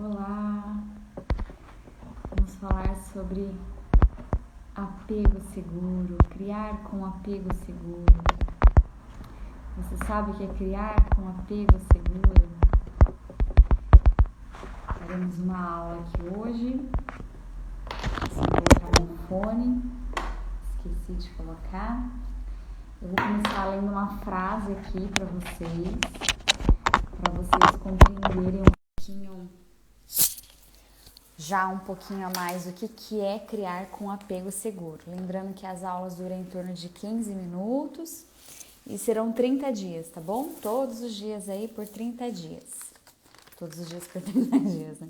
Olá, vamos falar sobre apego seguro, criar com apego seguro. Você sabe o que é criar com apego seguro? Teremos uma aula aqui hoje. Vou colocar no fone, esqueci de colocar. Eu vou começar lendo uma frase aqui para vocês compreenderem um pouquinho a mais o que é criar com apego seguro. Lembrando que as aulas duram em torno de 15 minutos e serão 30 dias, tá bom? Todos os dias aí por 30 dias. Todos os dias por 30 dias, né?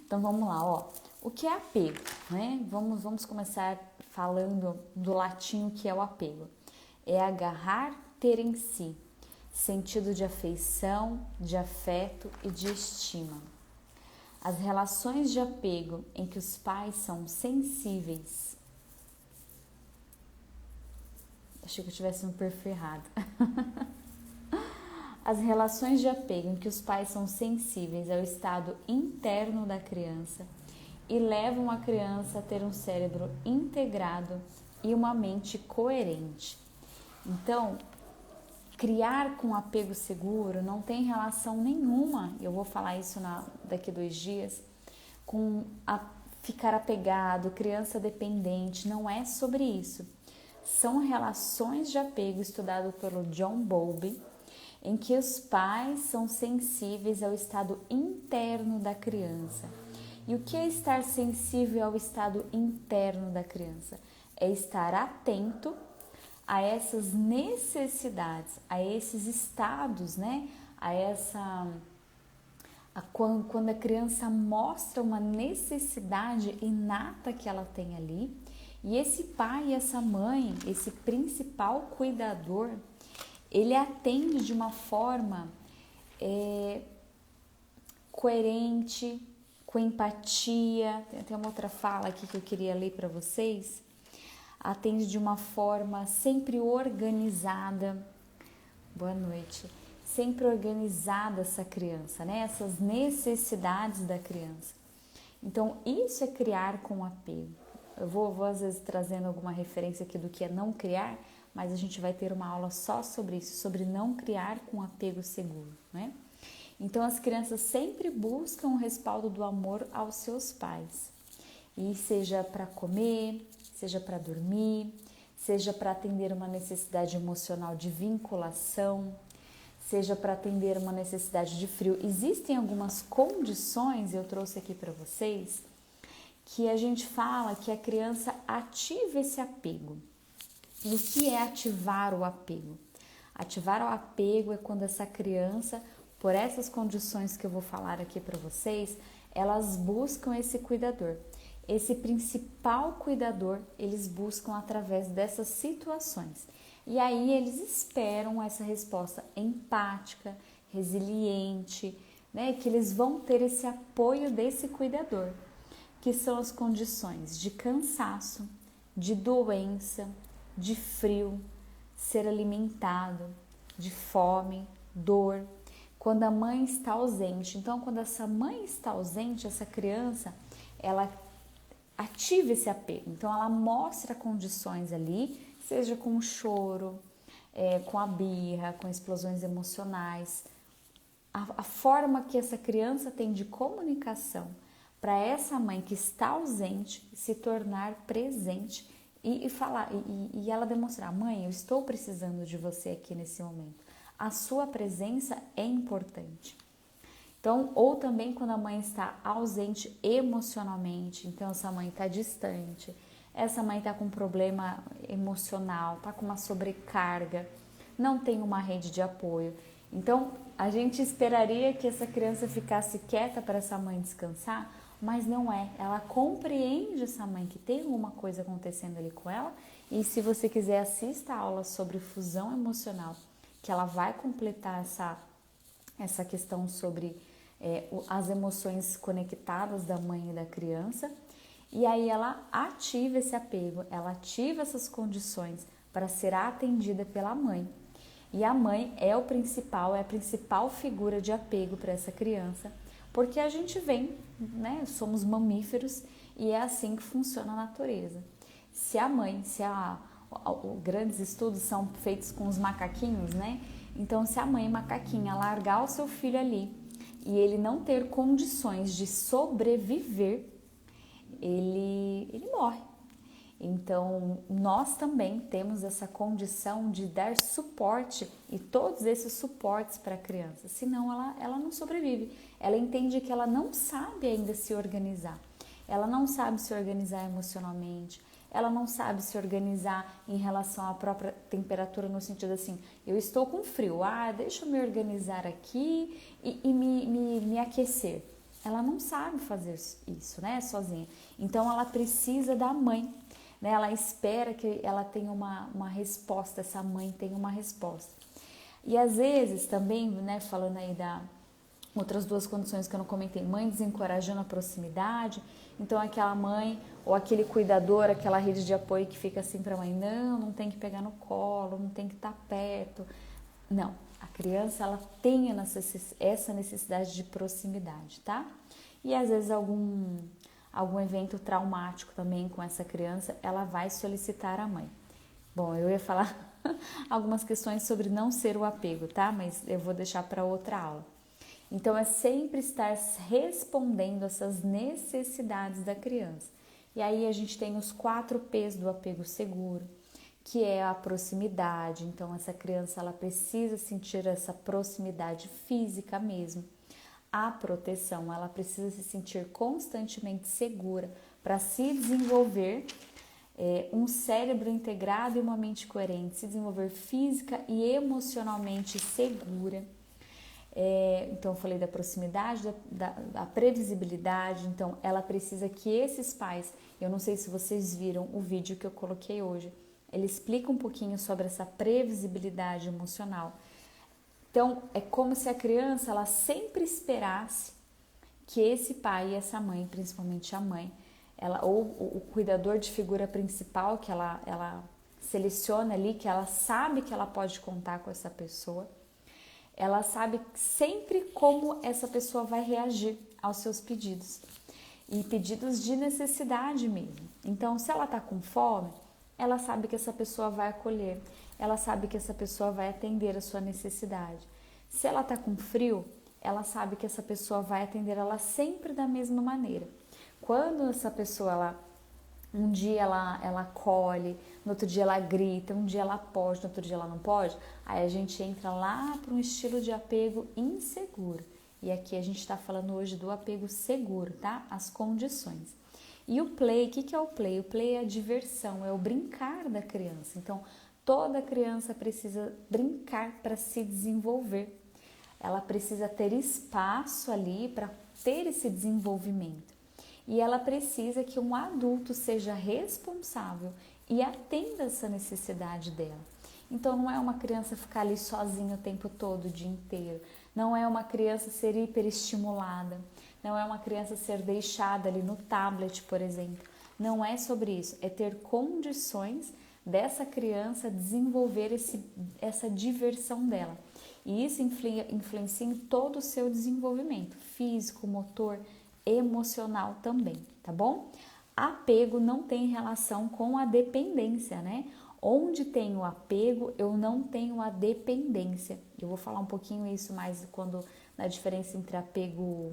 Então vamos lá, ó. O que é apego, né? Vamos começar falando do latim que é o apego. É agarrar, ter em si, sentido de afeição, de afeto e de estima. As relações de apego em que os pais são sensíveis. Achei que eu tivesse um perfil errado. As relações de apego em que os pais são sensíveis ao estado interno da criança e levam a criança a ter um cérebro integrado e uma mente coerente. Então, criar com apego seguro não tem relação nenhuma, eu vou falar isso daqui 2 dias, com ficar apegado, criança dependente, não é sobre isso. São relações de apego estudado pelo John Bowlby, em que os pais são sensíveis ao estado interno da criança. E o que é estar sensível ao estado interno da criança? É estar atento a essas necessidades, a esses estados, né? Quando a criança mostra uma necessidade inata que ela tem ali, e esse pai e essa mãe, esse principal cuidador, ele atende de uma forma coerente, com empatia. Tem até uma outra fala aqui que eu queria ler para vocês. Atende de uma forma sempre organizada. Boa noite. Sempre organizada essa criança, né? Essas necessidades da criança. Então, isso é criar com apego. Eu vou às vezes trazendo alguma referência aqui do que é não criar, mas a gente vai ter uma aula só sobre isso, sobre não criar com apego seguro, né? Então, as crianças sempre buscam o respaldo do amor aos seus pais. E seja para comer, seja para dormir, seja para atender uma necessidade emocional de vinculação, seja para atender uma necessidade de frio. Existem algumas condições, eu trouxe aqui para vocês, que a gente fala que a criança ativa esse apego. E o que é ativar o apego? Ativar o apego é quando essa criança, por essas condições que eu vou falar aqui para vocês, elas buscam esse cuidador. Esse principal cuidador, eles buscam através dessas situações. E aí eles esperam essa resposta empática, resiliente, né? Que eles vão ter esse apoio desse cuidador, que são as condições de cansaço, de doença, de frio, ser alimentado, de fome, dor, quando a mãe está ausente. Então, quando essa mãe está ausente, essa criança, ela ativa esse apego. Então, ela mostra condições ali, seja com o choro, com a birra, com explosões emocionais. A forma que essa criança tem de comunicação para essa mãe que está ausente se tornar presente e falar, e ela demonstrar: mãe, eu estou precisando de você aqui nesse momento. A sua presença é importante. Então, ou também quando a mãe está ausente emocionalmente, então essa mãe está distante, essa mãe está com um problema emocional, está com uma sobrecarga, não tem uma rede de apoio. Então, a gente esperaria que essa criança ficasse quieta para essa mãe descansar, mas não é. Ela compreende essa mãe que tem alguma coisa acontecendo ali com ela, e se você quiser, assista a aula sobre fusão emocional, que ela vai completar essa questão sobre as emoções conectadas da mãe e da criança, e aí ela ativa esse apego, ela ativa essas condições para ser atendida pela mãe. E a mãe é a principal figura de apego para essa criança, Porque a gente vem, né? Somos mamíferos e é assim que funciona a natureza. Se a mãe, grandes estudos são feitos com os macaquinhos, né? Então, se a mãe macaquinha largar o seu filho ali e ele não ter condições de sobreviver, ele morre. Então, nós também temos essa condição de dar suporte e todos esses suportes para a criança, senão ela não sobrevive. Ela entende que ela não sabe ainda se organizar, ela não sabe se organizar emocionalmente, ela não sabe se organizar em relação à própria temperatura, no sentido assim, eu estou com frio, deixa eu me organizar aqui e me aquecer. Ela não sabe fazer isso, né, sozinha. Então, ela precisa da mãe. Ela espera que ela tenha uma resposta, essa mãe tenha uma resposta. E às vezes também, né, falando aí da outras duas condições que eu não comentei, mãe desencorajando a proximidade, então aquela mãe ou aquele cuidador, aquela rede de apoio que fica assim para a mãe, não tem que pegar no colo, não tem que estar perto. Não, a criança ela tem essa necessidade de proximidade, tá? E às vezes algum evento traumático também com essa criança, ela vai solicitar a mãe. Bom, eu ia falar algumas questões sobre não ser o apego, tá? Mas eu vou deixar para outra aula. Então, é sempre estar respondendo essas necessidades da criança. E aí a gente tem os 4 P's do apego seguro, que é a proximidade. Então, essa criança ela precisa sentir essa proximidade física mesmo. A proteção, ela precisa se sentir constantemente segura para se desenvolver um cérebro integrado e uma mente coerente, se desenvolver física e emocionalmente segura. Então, eu falei da proximidade, da previsibilidade. Então, ela precisa que esses pais, eu não sei se vocês viram o vídeo que eu coloquei hoje, ele explica um pouquinho sobre essa previsibilidade emocional. Então, é como se a criança ela sempre esperasse que esse pai e essa mãe, principalmente a mãe, ou o cuidador de figura principal que ela seleciona ali, que ela sabe que ela pode contar com essa pessoa, ela sabe sempre como essa pessoa vai reagir aos seus pedidos. E pedidos de necessidade mesmo. Então, se ela está com fome, ela sabe que essa pessoa vai acolher. Ela sabe que essa pessoa vai atender a sua necessidade. Se ela está com frio, ela sabe que essa pessoa vai atender ela sempre da mesma maneira. Quando essa pessoa, um dia ela acolhe, no outro dia ela grita, um dia ela pode, no outro dia ela não pode, aí a gente entra lá para um estilo de apego inseguro. E aqui a gente está falando hoje do apego seguro, tá? As condições. E o play, o que é o play? O play é a diversão, é o brincar da criança. Então, toda criança precisa brincar para se desenvolver. Ela precisa ter espaço ali para ter esse desenvolvimento. E ela precisa que um adulto seja responsável e atenda essa necessidade dela. Então, não é uma criança ficar ali sozinha o tempo todo, o dia inteiro. Não é uma criança ser hiperestimulada. Não é uma criança ser deixada ali no tablet, por exemplo. Não é sobre isso. É ter condições dessa criança desenvolver essa diversão dela. E isso influencia em todo o seu desenvolvimento físico, motor, emocional também, tá bom? Apego não tem relação com a dependência, né? Onde tem o apego, eu não tenho a dependência. Eu vou falar um pouquinho isso mais na diferença entre apego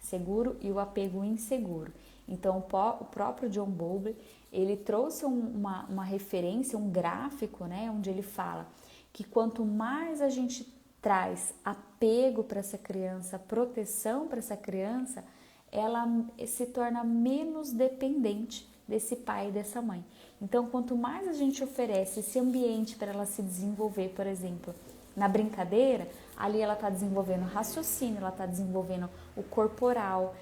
seguro e o apego inseguro. Então, o próprio John Bowlby, ele trouxe uma referência, um gráfico, né? Onde ele fala que quanto mais a gente traz apego para essa criança, proteção para essa criança, ela se torna menos dependente desse pai e dessa mãe. Então, quanto mais a gente oferece esse ambiente para ela se desenvolver, por exemplo, na brincadeira, ali ela está desenvolvendo raciocínio, ela está desenvolvendo o corporal,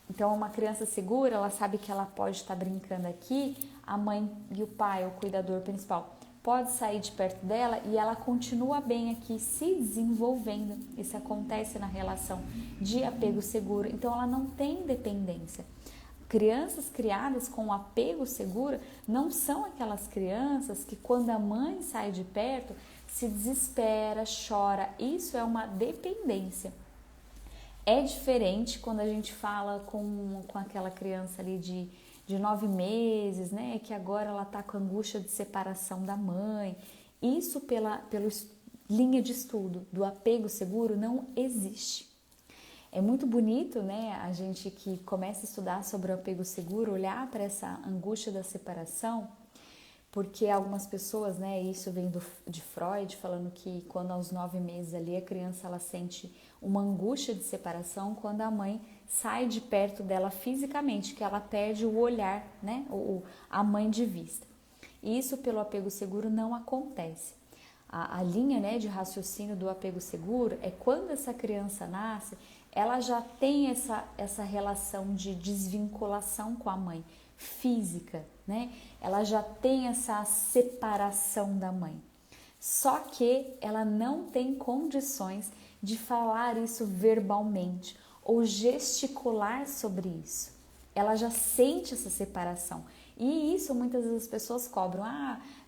então, uma criança segura, ela sabe que ela pode estar brincando aqui, a mãe e o pai, o cuidador principal, pode sair de perto dela e ela continua bem aqui se desenvolvendo. Isso acontece na relação de apego seguro. Então, ela não tem dependência. Crianças criadas com apego seguro não são aquelas crianças que quando a mãe sai de perto se desespera, chora. Isso é uma dependência. É diferente quando a gente fala com aquela criança ali de 9 meses, né? Que agora ela tá com angústia de separação da mãe. Isso pela linha de estudo do apego seguro não existe. É muito bonito, né, a gente que começa a estudar sobre o apego seguro, olhar para essa angústia da separação, porque algumas pessoas, né, isso vem de Freud, falando que quando aos 9 meses ali a criança ela sente uma angústia de separação quando a mãe sai de perto dela fisicamente, que ela perde o olhar, né, a mãe de vista. E isso pelo apego seguro não acontece. A linha, né, de raciocínio do apego seguro é quando essa criança nasce, ela já tem essa relação de desvinculação com a mãe física, né? Ela já tem essa separação da mãe. Só que ela não tem condições de falar isso verbalmente ou gesticular sobre isso. Ela já sente essa separação. E isso muitas vezes as pessoas cobram.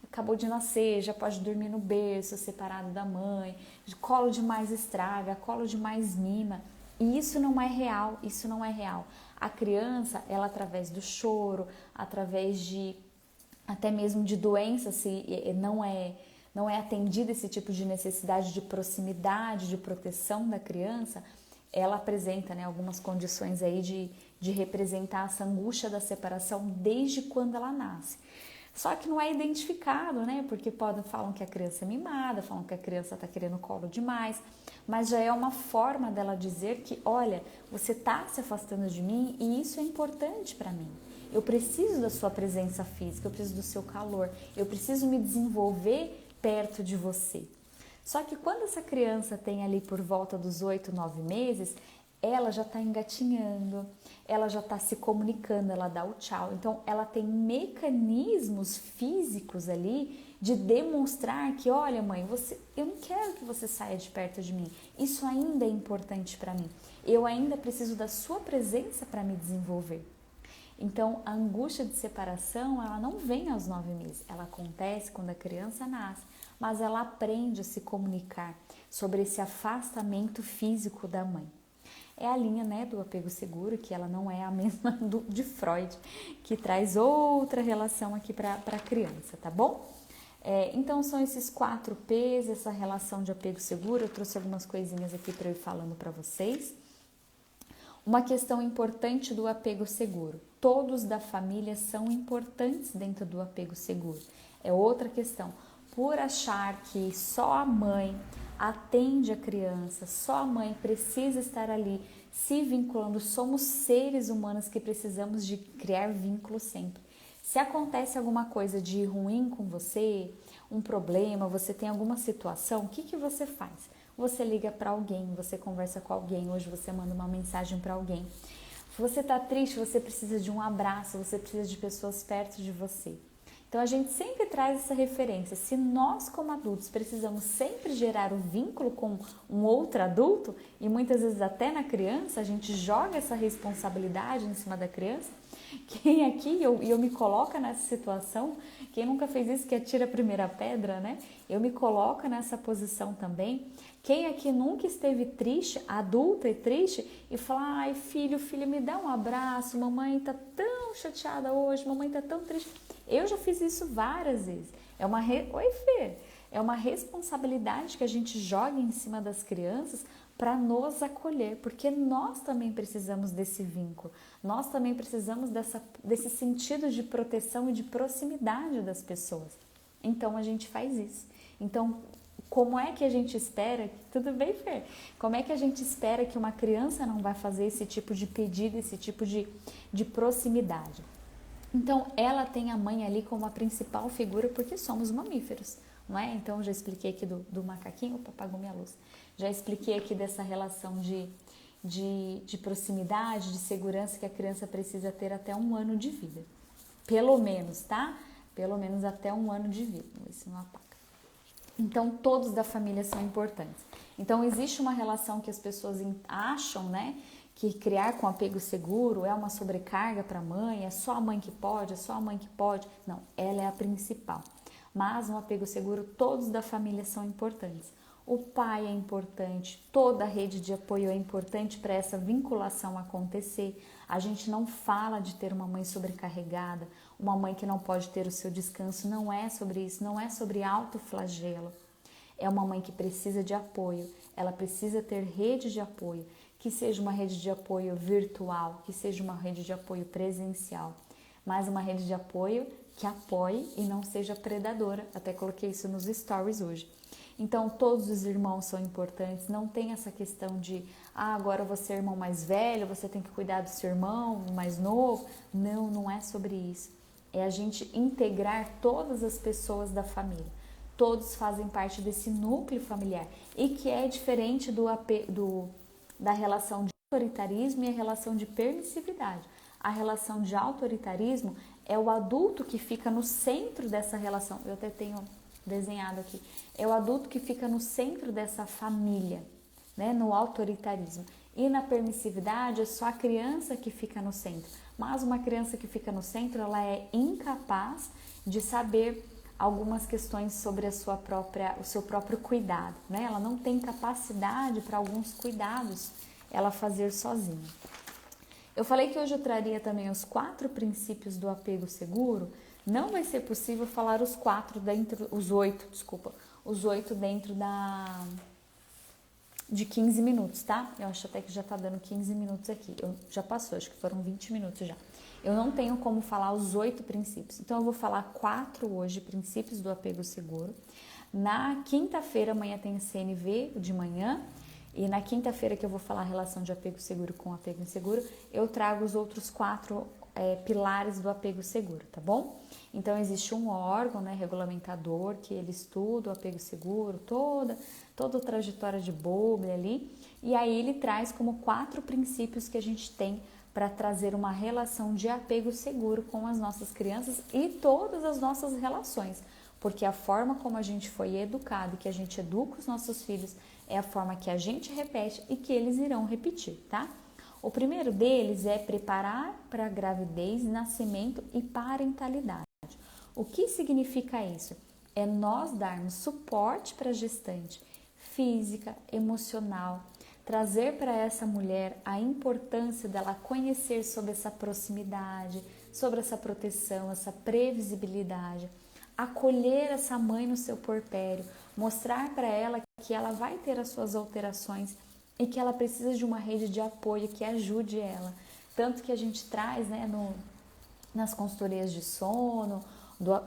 Acabou de nascer, já pode dormir no berço, separado da mãe, colo demais estraga, colo demais mima. E isso não é real, isso não é real. A criança, ela através do choro, através de até mesmo de doença, se não é atendida esse tipo de necessidade de proximidade, de proteção da criança, ela apresenta, né, algumas condições aí de representar essa angústia da separação desde quando ela nasce. Só que não é identificado, né? Porque falam que a criança é mimada, falam que a criança está querendo colo demais, mas já é uma forma dela dizer que, olha, você está se afastando de mim e isso é importante para mim. Eu preciso da sua presença física, eu preciso do seu calor, eu preciso me desenvolver perto de você. Só que quando essa criança tem ali por volta dos 8, 9 meses, ela já está engatinhando, ela já está se comunicando, ela dá o tchau. Então, ela tem mecanismos físicos ali de demonstrar que, olha mãe, eu não quero que você saia de perto de mim. Isso ainda é importante para mim. Eu ainda preciso da sua presença para me desenvolver. Então, a angústia de separação, ela não vem aos 9 meses. Ela acontece quando a criança nasce, mas ela aprende a se comunicar sobre esse afastamento físico da mãe. É a linha, né, do apego seguro, que ela não é a mesma de Freud, que traz outra relação aqui para a criança, tá bom? Então são esses 4 P's, essa relação de apego seguro. Eu trouxe algumas coisinhas aqui para eu ir falando para vocês. Uma questão importante do apego seguro. Todos da família são importantes dentro do apego seguro. É outra questão. Por achar que só a mãe atende a criança, só a mãe precisa estar ali se vinculando. Somos seres humanos que precisamos de criar vínculo sempre. Se acontece alguma coisa de ruim com você, um problema, você tem alguma situação, o que você faz? Você liga para alguém, você conversa com alguém, hoje você manda uma mensagem para alguém. Se você está triste, você precisa de um abraço, você precisa de pessoas perto de você. Então, a gente sempre traz essa referência. Se nós, como adultos, precisamos sempre gerar o vínculo com um outro adulto, e muitas vezes até na criança, a gente joga essa responsabilidade em cima da criança. Quem aqui, eu me coloco nessa situação, quem nunca fez isso, que atira a primeira pedra, né? Eu me coloco nessa posição também. Quem aqui nunca esteve triste, adulta e triste, e fala, ai filho, filha, me dá um abraço, mamãe tá tão chateada hoje, mamãe tá tão triste. Eu já fiz isso várias vezes. Oi, Fê, é uma responsabilidade que a gente joga em cima das crianças para nos acolher, porque nós também precisamos desse vínculo, nós também precisamos desse sentido de proteção e de proximidade das pessoas. Então a gente faz isso. Então, como é que a gente espera, tudo bem, Fê? Como é que a gente espera que uma criança não vai fazer esse tipo de pedido, esse tipo de proximidade? Então, ela tem a mãe ali como a principal figura, porque somos mamíferos, não é? Então, já expliquei aqui do macaquinho, opa, apagou minha luz. Já expliquei aqui dessa relação de proximidade, de segurança que a criança precisa ter até 1 ano de vida. Pelo menos, tá? Pelo menos até 1 ano de vida. Vamos ver se não apaga. Então, todos da família são importantes. Então, existe uma relação que as pessoas acham, né? Que criar com apego seguro é uma sobrecarga para a mãe, é só a mãe que pode, é só a mãe que pode. Não, ela é a principal. Mas no apego seguro, todos da família são importantes. o pai é importante, toda a rede de apoio é importante para essa vinculação acontecer. A gente não fala de ter uma mãe sobrecarregada, uma mãe que não pode ter o seu descanso, não é sobre isso, não é sobre autoflagelo. É uma mãe que precisa de apoio, ela precisa ter rede de apoio, que seja uma rede de apoio virtual, que seja uma rede de apoio presencial, mas uma rede de apoio que apoie e não seja predadora. Até coloquei isso nos stories hoje. Então, todos os irmãos são importantes, não tem essa questão de agora você é irmão mais velho, você tem que cuidar do seu irmão mais novo. Não, não é sobre isso. É a gente integrar todas as pessoas da família. Todos fazem parte desse núcleo familiar e que é diferente da relação de autoritarismo e a relação de permissividade. A relação de autoritarismo é o adulto que fica no centro dessa relação. Eu até tenho desenhado aqui. É o adulto que fica no centro dessa família, né? No autoritarismo. E na permissividade é só a criança que fica no centro. Mas uma criança que fica no centro, ela é incapaz de saber algumas questões sobre o seu próprio cuidado, né? Ela não tem capacidade para alguns cuidados ela fazer sozinha. Eu falei que hoje eu traria também os 4 princípios do apego seguro. Não vai ser possível falar os 8 dentro de 15 minutos, tá? Eu acho até que já tá dando 15 minutos aqui. Já passou, acho que foram 20 minutos já. Eu não tenho como falar os 8 princípios. Então, eu vou falar 4 hoje, princípios do apego seguro. Na quinta-feira, amanhã tem CNV de manhã. E na quinta-feira que eu vou falar a relação de apego seguro com apego inseguro, eu trago os outros 4 pilares do apego seguro, tá bom? Então, existe um órgão, né, regulamentador, que ele estuda o apego seguro, toda a trajetória de Bowlby ali, e aí ele traz como 4 princípios que a gente tem para trazer uma relação de apego seguro com as nossas crianças e todas as nossas relações, porque a forma como a gente foi educado e que a gente educa os nossos filhos é a forma que a gente repete e que eles irão repetir, tá? O primeiro deles é preparar para a gravidez, nascimento e parentalidade. O que significa isso? É nós darmos suporte para a gestante, física, emocional, trazer para essa mulher a importância dela conhecer sobre essa proximidade, sobre essa proteção, essa previsibilidade, acolher essa mãe no seu puerpério, mostrar para ela que ela vai ter as suas alterações e que ela precisa de uma rede de apoio que ajude ela. Tanto que a gente traz, né, nas consultorias de sono,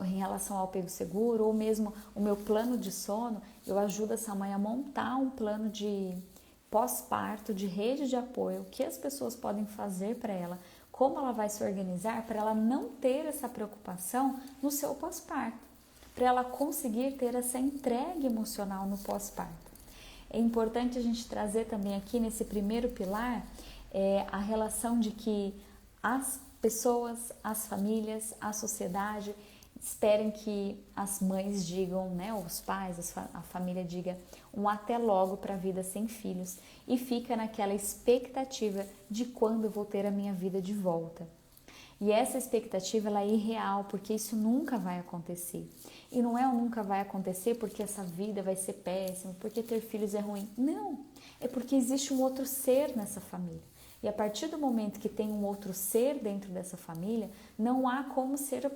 em relação ao apego seguro, ou mesmo o meu plano de sono, eu ajudo essa mãe a montar um plano de pós-parto, de rede de apoio, o que as pessoas podem fazer para ela, como ela vai se organizar para ela não ter essa preocupação no seu pós-parto, para ela conseguir ter essa entrega emocional no pós-parto. É importante a gente trazer também aqui nesse primeiro pilar a relação de que as pessoas, as famílias, a sociedade esperem que as mães digam, né, os pais, a família diga um até logo para a vida sem filhos e fica naquela expectativa de quando eu vou ter a minha vida de volta. E essa expectativa ela é irreal, porque isso nunca vai acontecer. E não é o nunca vai acontecer porque essa vida vai ser péssima, porque ter filhos é ruim. Não, é porque existe um outro ser nessa família. E a partir do momento que tem um outro ser dentro dessa família, não há como ser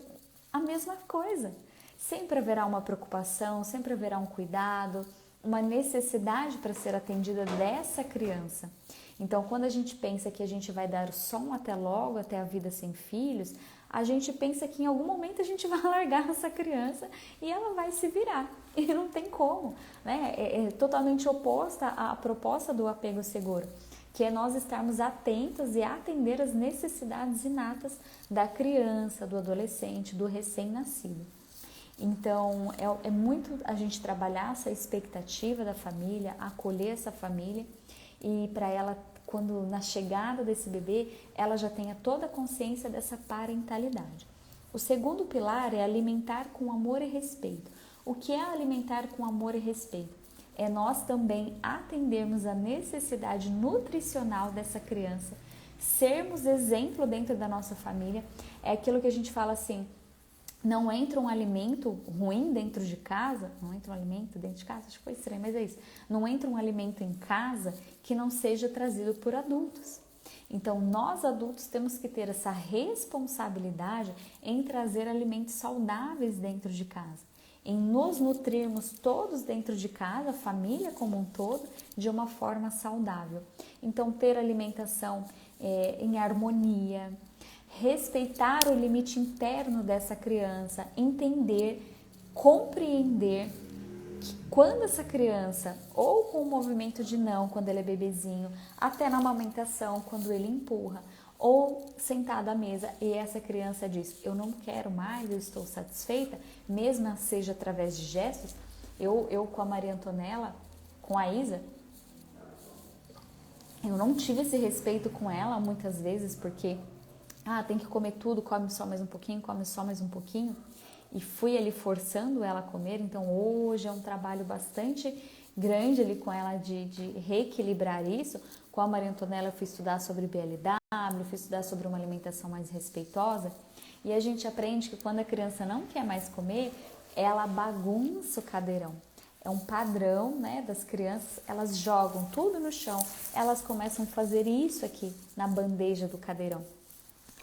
a mesma coisa. Sempre haverá uma preocupação, sempre haverá um cuidado, uma necessidade para ser atendida dessa criança. Então, quando a gente pensa que a gente vai dar só um até logo, até a vida sem filhos, a gente pensa que em algum momento a gente vai largar essa criança e ela vai se virar. E não tem como, né? É totalmente oposta à proposta do apego seguro, que é nós estarmos atentos e atender as necessidades inatas da criança, do adolescente, do recém-nascido. Então, é muito a gente trabalhar essa expectativa da família, acolher essa família e para ela, quando na chegada desse bebê, ela já tenha toda a consciência dessa parentalidade. O segundo pilar é alimentar com amor e respeito. O que é alimentar com amor e respeito? É nós também atendermos a necessidade nutricional dessa criança, sermos exemplo dentro da nossa família. É aquilo que a gente fala assim, não entra um alimento ruim dentro de casa, não entra um alimento dentro de casa, acho que foi estranho, mas é isso. Não entra um alimento em casa que não seja trazido por adultos. Então, nós adultos temos que ter essa responsabilidade em trazer alimentos saudáveis dentro de casa, em nos nutrirmos todos dentro de casa, a família como um todo, de uma forma saudável. Então, ter alimentação em harmonia, respeitar o limite interno dessa criança, entender, compreender que quando essa criança, ou com o movimento de não, quando ele é bebezinho, até na amamentação, quando ele empurra, ou sentado à mesa e essa criança diz, eu não quero mais, eu estou satisfeita, mesmo seja através de gestos, eu com a Maria Antonella, com a Isa, eu não tive esse respeito com ela muitas vezes, porque tem que comer tudo, come só mais um pouquinho, come só mais um pouquinho. E fui ali forçando ela a comer, então hoje é um trabalho bastante grande ali com ela de reequilibrar isso. Com a Maria Antonella eu fui estudar sobre BLW, fui estudar sobre uma alimentação mais respeitosa. E a gente aprende que quando a criança não quer mais comer, ela bagunça o cadeirão. É um padrão, né, das crianças, elas jogam tudo no chão, elas começam a fazer isso aqui na bandeja do cadeirão.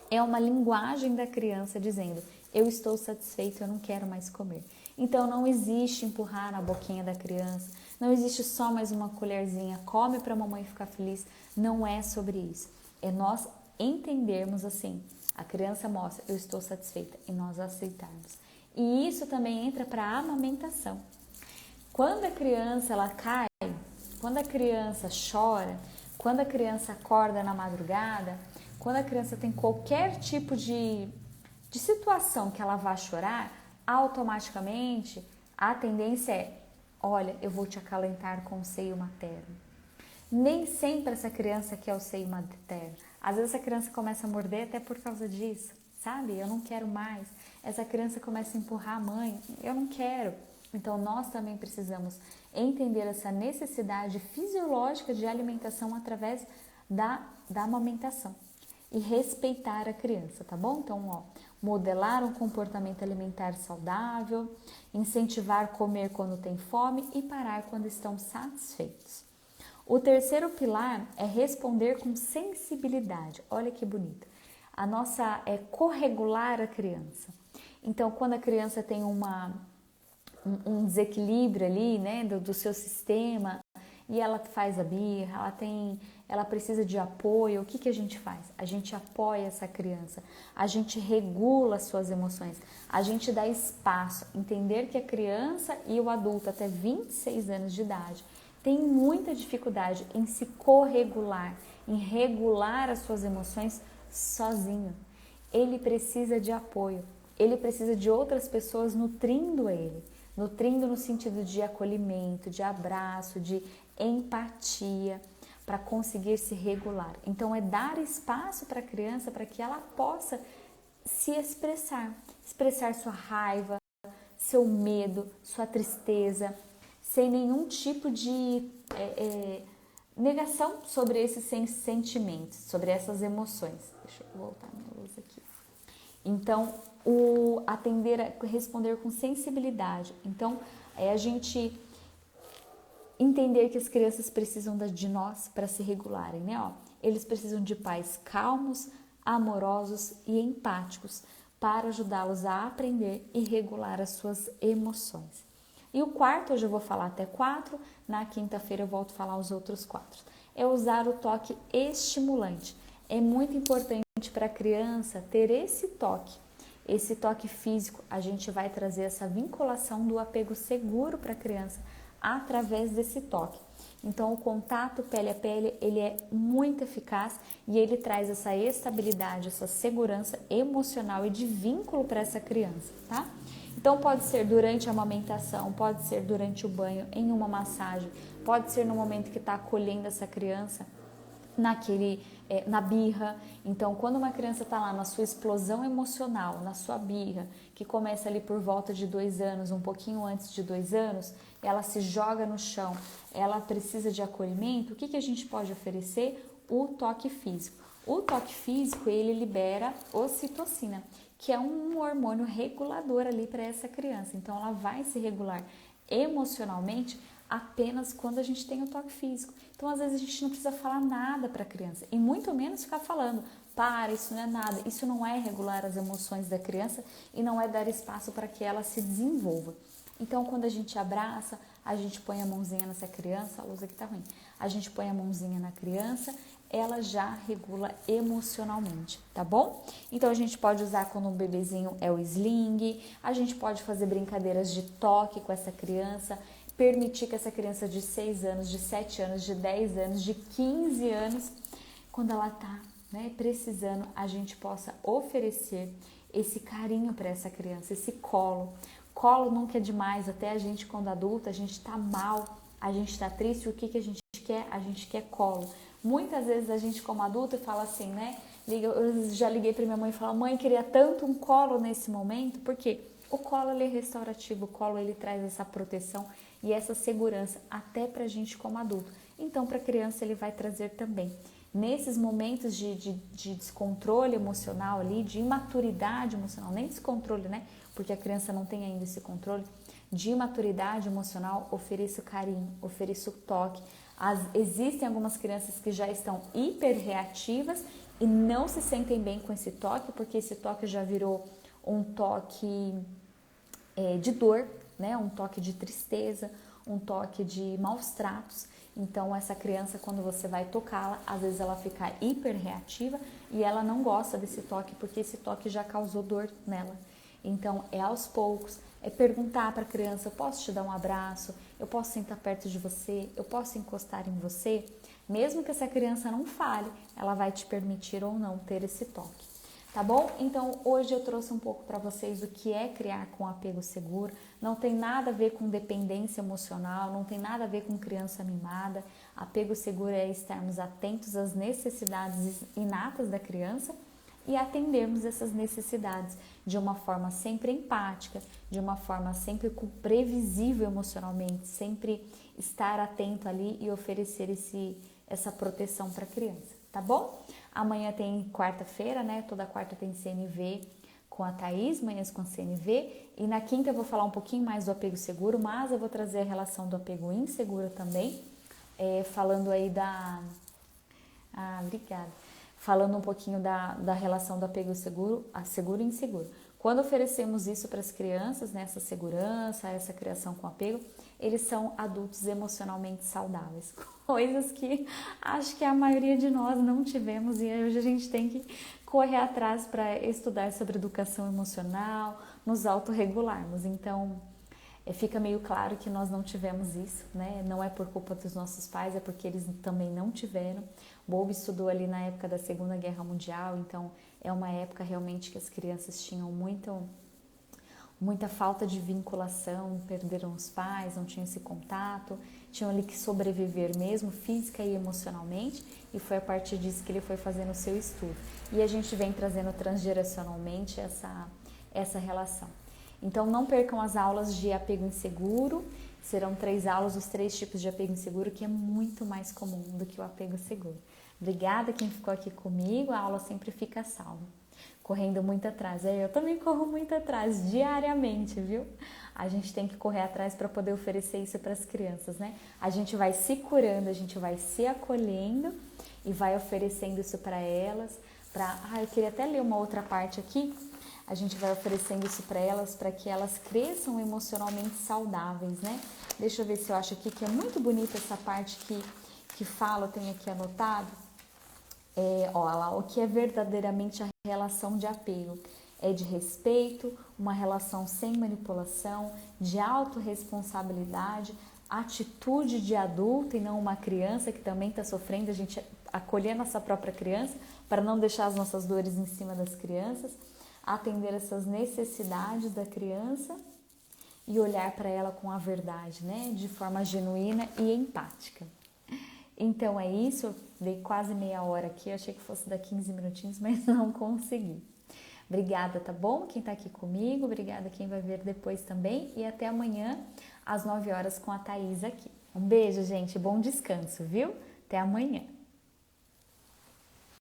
É uma linguagem da criança dizendo, eu estou satisfeito, eu não quero mais comer. Então não existe empurrar na boquinha da criança, não existe só mais uma colherzinha, come para a mamãe ficar feliz. Não é sobre isso. É nós entendermos assim, a criança mostra, eu estou satisfeita, e nós aceitarmos. E isso também entra para a amamentação. Quando a criança ela cai, quando a criança chora, quando a criança acorda na madrugada, quando a criança tem qualquer tipo de situação que ela vá chorar, automaticamente a tendência é, olha, eu vou te acalentar com o seio materno. Nem sempre essa criança quer o seio materno. Às vezes essa criança começa a morder até por causa disso, sabe? Eu não quero mais. Essa criança começa a empurrar a mãe, eu não quero. Então nós também precisamos entender essa necessidade fisiológica de alimentação através da amamentação. E respeitar a criança, tá bom? Então, modelar um comportamento alimentar saudável, incentivar comer quando tem fome e parar quando estão satisfeitos. O terceiro pilar é responder com sensibilidade. Olha que bonito. A nossa é corregular a criança. Então, quando a criança tem um desequilíbrio ali, né, do seu sistema, e ela faz a birra, ela precisa de apoio, o que a gente faz? A gente apoia essa criança, a gente regula as suas emoções, a gente dá espaço, entender que a criança e o adulto até 26 anos de idade tem muita dificuldade em se corregular, em regular as suas emoções sozinho. Ele precisa de apoio, ele precisa de outras pessoas nutrindo ele, nutrindo no sentido de acolhimento, de abraço, de empatia, para conseguir se regular. Então é dar espaço para a criança para que ela possa se expressar sua raiva, seu medo, sua tristeza, sem nenhum tipo de negação sobre esses sentimentos, sobre essas emoções. Deixa eu voltar minha luz aqui. Então, atender a responder com sensibilidade. Então, a gente entender que as crianças precisam de nós para se regularem, né? Eles precisam de pais calmos, amorosos e empáticos para ajudá-los a aprender e regular as suas emoções. E o quarto, hoje eu vou falar até 4, na quinta-feira eu volto a falar os outros 4. É usar o toque estimulante. É muito importante para a criança ter esse toque físico. A gente vai trazer essa vinculação do apego seguro para a criança através desse toque. Então, o contato pele a pele, ele é muito eficaz e ele traz essa estabilidade, essa segurança emocional e de vínculo para essa criança, tá? Então, pode ser durante a amamentação, pode ser durante o banho, em uma massagem, pode ser no momento que está acolhendo essa criança, na birra. Então, quando uma criança está lá na sua explosão emocional, na sua birra, que começa ali por volta de 2 anos, um pouquinho antes de 2 anos, ela se joga no chão, ela precisa de acolhimento, o que a gente pode oferecer? O toque físico. O toque físico, ele libera ocitocina, que é um hormônio regulador ali para essa criança. Então, ela vai se regular emocionalmente apenas quando a gente tem o toque físico. Então, às vezes, a gente não precisa falar nada para a criança e muito menos ficar falando, para, isso não é nada. Isso não é regular as emoções da criança e não é dar espaço para que ela se desenvolva. Então, quando a gente abraça, a gente põe a mãozinha nessa criança, a luz aqui tá ruim, a gente põe a mãozinha na criança, ela já regula emocionalmente, tá bom? Então, a gente pode usar quando o bebezinho é o sling, a gente pode fazer brincadeiras de toque com essa criança, permitir que essa criança de 6 anos, de 7 anos, de 10 anos, de 15 anos, quando ela tá, né, precisando, a gente possa oferecer esse carinho para essa criança, esse colo. Colo nunca é demais, até a gente quando adulta, a gente tá mal, a gente tá triste, o que a gente quer? A gente quer colo. Muitas vezes a gente como adulto fala assim, né? Eu já liguei para minha mãe e falo, mãe, queria tanto um colo nesse momento, porque o colo ele é restaurativo, o colo ele traz essa proteção e essa segurança até pra gente como adulto. Então para a criança ele vai trazer também. Nesses momentos de descontrole emocional ali, de imaturidade emocional, nem descontrole, né? Porque a criança não tem ainda esse controle, de imaturidade emocional, ofereço carinho, ofereço toque. Existem algumas crianças que já estão hiperreativas e não se sentem bem com esse toque, porque esse toque já virou um toque de dor, né? Um toque de tristeza, um toque de maus tratos. Então, essa criança, quando você vai tocá-la, às vezes ela fica hiperreativa e ela não gosta desse toque, porque esse toque já causou dor nela. Então, é aos poucos, é perguntar para a criança, eu posso te dar um abraço? Eu posso sentar perto de você? Eu posso encostar em você? Mesmo que essa criança não fale, ela vai te permitir ou não ter esse toque. Tá bom? Então, hoje eu trouxe um pouco para vocês o que é criar com apego seguro. Não tem nada a ver com dependência emocional, não tem nada a ver com criança mimada. Apego seguro é estarmos atentos às necessidades inatas da criança e atendermos essas necessidades de uma forma sempre empática, de uma forma sempre previsível emocionalmente, sempre estar atento ali e oferecer essa proteção para a criança, tá bom? Amanhã tem quarta-feira, né? Toda quarta tem CNV com a Thaís, manhãs com a CNV. E na quinta eu vou falar um pouquinho mais do apego seguro, mas eu vou trazer a relação do apego inseguro também, falando aí obrigada. Falando um pouquinho da relação do apego seguro, a seguro e inseguro. Quando oferecemos isso para as crianças, né, essa segurança, essa criação com apego, eles são adultos emocionalmente saudáveis. Coisas que acho que a maioria de nós não tivemos e hoje a gente tem que correr atrás para estudar sobre educação emocional, nos autorregularmos. Então, fica meio claro que nós não tivemos isso, né? Não é por culpa dos nossos pais, é porque eles também não tiveram. Bob estudou ali na época da Segunda Guerra Mundial, então é uma época realmente que as crianças tinham muita falta de vinculação, perderam os pais, não tinham esse contato, tinham ali que sobreviver mesmo, física e emocionalmente, e foi a partir disso que ele foi fazendo o seu estudo. E a gente vem trazendo transgeracionalmente essa relação. Então, não percam as aulas de apego inseguro, serão 3 aulas, os 3 tipos de apego inseguro, que é muito mais comum do que o apego seguro. Obrigada quem ficou aqui comigo, a aula sempre fica salva. Correndo muito atrás, eu também corro muito atrás, diariamente, viu? A gente tem que correr atrás para poder oferecer isso para as crianças, né? A gente vai se curando, a gente vai se acolhendo e vai oferecendo isso para elas. Eu queria até ler uma outra parte aqui. A gente vai oferecendo isso para elas, para que elas cresçam emocionalmente saudáveis, né? Deixa eu ver se eu acho aqui que é muito bonita essa parte que fala, eu tenho aqui anotado. Olha lá, o que é verdadeiramente a relação de apego? É de respeito, uma relação sem manipulação, de autorresponsabilidade, atitude de adulto e não uma criança que também está sofrendo, a gente acolher a nossa própria criança para não deixar as nossas dores em cima das crianças, atender essas necessidades da criança e olhar para ela com a verdade, né? De forma genuína e empática. Então é isso, eu dei quase meia hora aqui, eu achei que fosse dar 15 minutinhos, mas não consegui. Obrigada, tá bom? Quem tá aqui comigo, obrigada quem vai ver depois também e até amanhã às 9 horas com a Thaís aqui. Um beijo, gente, bom descanso, viu? Até amanhã.